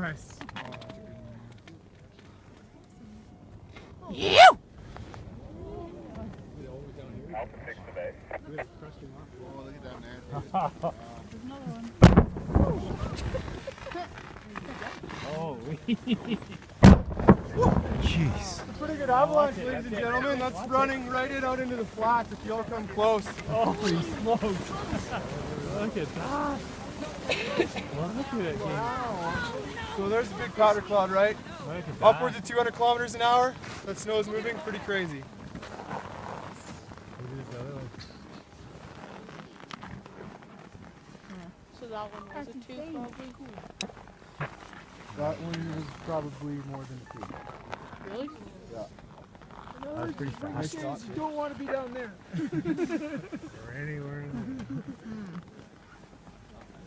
Nice. You! Alpha 6 to base. Oh, look at that, man. There's another one. Oh, Jeez. Pretty good avalanche, ladies and gentlemen. That's running right in out into the flats if y'all come close. holy smokes. Look at that. Look at it. Wow. So there's a big powder cloud, right? Look at that. Upwards of 200 kilometers an hour. That snow's moving pretty crazy. So that one was a 2 probably. That one was probably more than 2. Really? Yeah. That's pretty fast. You don't want to be down there. Or anywhere.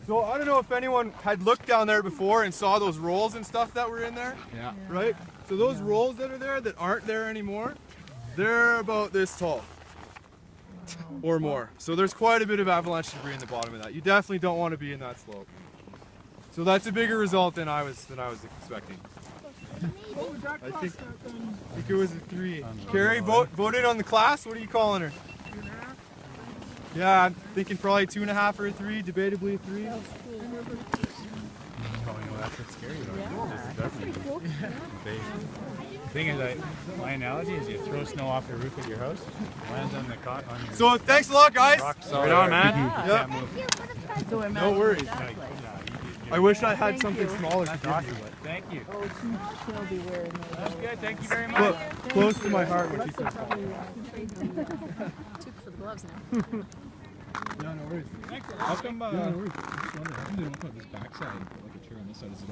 So I don't know if anyone had looked down there before and saw those rolls and stuff that were in there. Yeah. Right? So those rolls that are there that aren't there anymore, they're about this tall. Or more. So there's quite a bit of avalanche debris in the bottom of that. You definitely don't want to be in that slope. So that's a bigger result than I was expecting. I think it was a 3. Carrie, vote in on the class. What are you calling her? 2.5? Yeah, I'm thinking probably 2.5 or a 3, debatably a 3. That's what's scary about it. The thing is, my analogy is you throw snow off the roof of your house, lands on the cot on your So thanks a lot, guys. right on, man. Yeah. Move. No worries. I wish I had something smaller to That's give awesome. you. Thank you. Oh, she'll be wearing those. That's good. Thank you very much. But close to my heart what you said. Took for the gloves now. Yeah, no worries. How come, Yeah, no worries. I just wonder, how come they don't put this backside, like a chair on this side? Is it